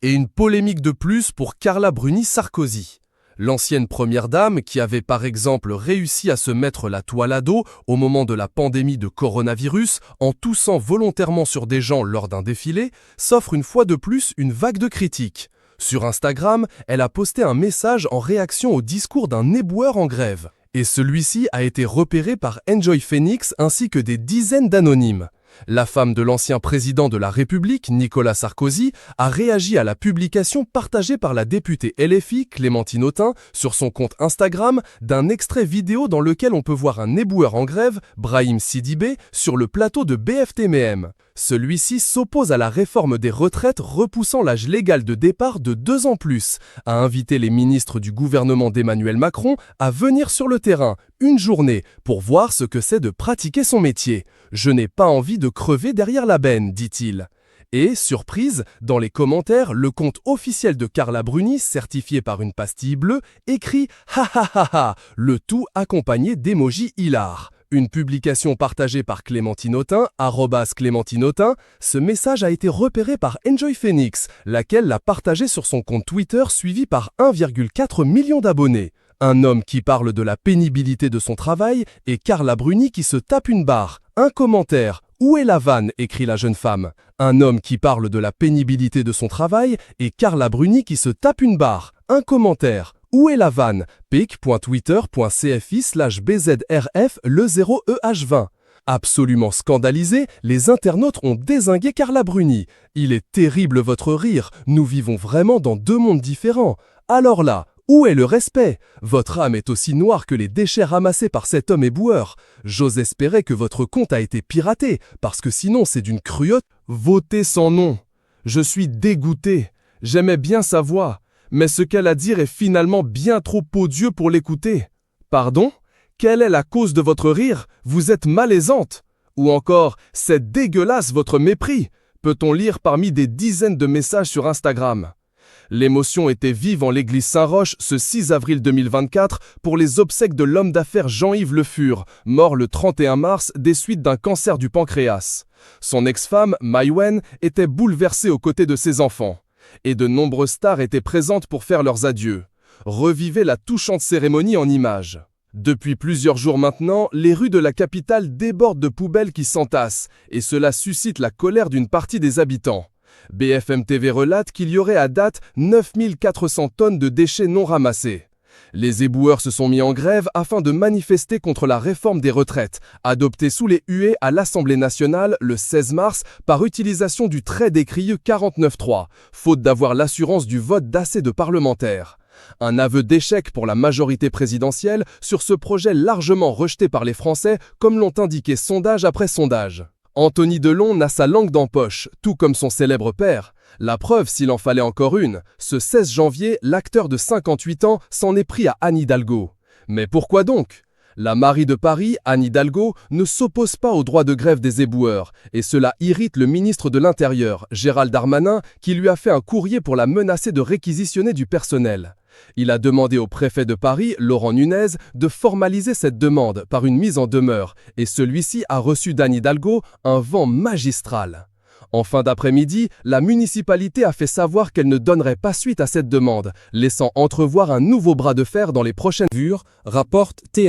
Et une polémique de plus pour Carla Bruni-Sarkozy. L'ancienne première dame, qui avait par exemple réussi à se mettre la toile à dos au moment de la pandémie de coronavirus en toussant volontairement sur des gens lors d'un défilé, s'offre une fois de plus une vague de critiques. Sur Instagram, elle a posté un message en réaction au discours d'un éboueur en grève. Et celui-ci a été repéré par Enjoy Phoenix ainsi que des dizaines d'anonymes. La femme de l'ancien président de la République, Nicolas Sarkozy, a réagi à la publication partagée par la députée LFI, Clémentine Autain, sur son compte Instagram, d'un extrait vidéo dans lequel on peut voir un éboueur en grève, Brahim Sidibé, sur le plateau de BFM. Celui-ci s'oppose à la réforme des retraites repoussant l'âge légal de départ de 2 ans plus, a invité les ministres du gouvernement d'Emmanuel Macron à venir sur le terrain, une journée, pour voir ce que c'est de pratiquer son métier. Je n'ai pas envie de crever derrière la benne, dit-il. Et, surprise, dans les commentaires, le compte officiel de Carla Bruni, certifié par une pastille bleue, écrit « Ha ha ha ha », le tout accompagné d'émojis hilar. Une publication partagée par Clémentine Autain, @Clémentine Autain, ce message a été repéré par Enjoy Phoenix, laquelle l'a partagé sur son compte Twitter suivi par 1,4 million d'abonnés. Un homme qui parle de la pénibilité de son travail et Carla Bruni qui se tape une barre. Un commentaire. Où est la vanne, écrit la jeune femme. Un homme qui parle de la pénibilité de son travail et Carla Bruni qui se tape une barre. Un commentaire. Où est la vanne? pic.twitter.cfi/bzrf le 0EH20. Absolument scandalisés, les internautes ont dézingué Carla Bruni. Il est terrible votre rire, nous vivons vraiment dans 2 mondes différents. Alors là, où est le respect? Votre âme est aussi noire que les déchets ramassés par cet homme éboueur. J'ose espérer que votre compte a été piraté, parce que sinon c'est d'une cruauté. Votez sans nom. Je suis dégoûté. J'aimais bien sa voix, mais ce qu'elle a à dire est finalement bien trop odieux pour l'écouter. Pardon? Quelle est la cause de votre rire? Vous êtes malaisante. Ou encore, c'est dégueulasse votre mépris. Peut-on lire parmi des dizaines de messages sur Instagram? L'émotion était vive en l'église Saint-Roch ce 6 avril 2024 pour les obsèques de l'homme d'affaires Jean-Yves Le Fur, mort le 31 mars des suites d'un cancer du pancréas. Son ex-femme, Maïwen, était bouleversée aux côtés de ses enfants. Et de nombreuses stars étaient présentes pour faire leurs adieux. Revivez la touchante cérémonie en images. Depuis plusieurs jours maintenant, les rues de la capitale débordent de poubelles qui s'entassent, et cela suscite la colère d'une partie des habitants. BFM TV relate qu'il y aurait à date 9400 tonnes de déchets non ramassés. Les éboueurs se sont mis en grève afin de manifester contre la réforme des retraites, adoptée sous les huées à l'Assemblée nationale le 16 mars par utilisation du très décrié 49.3, faute d'avoir l'assurance du vote d'assez de parlementaires. Un aveu d'échec pour la majorité présidentielle sur ce projet largement rejeté par les Français, comme l'ont indiqué sondage après sondage. Anthony Delon n'a sa langue dans poche, tout comme son célèbre père. La preuve, s'il en fallait encore une, ce 16 janvier, l'acteur de 58 ans s'en est pris à Anne Hidalgo. Mais pourquoi donc? La Marie de Paris, Anne Hidalgo, ne s'oppose pas au droit de grève des éboueurs, et cela irrite le ministre de l'Intérieur, Gérald Darmanin, qui lui a fait un courrier pour la menacer de réquisitionner du personnel. Il a demandé au préfet de Paris, Laurent Nunez, de formaliser cette demande par une mise en demeure, et celui-ci a reçu d'Anne Hidalgo un vent magistral. En fin d'après-midi, la municipalité a fait savoir qu'elle ne donnerait pas suite à cette demande, laissant entrevoir un nouveau bras de fer dans les prochaines jours, rapporte TF.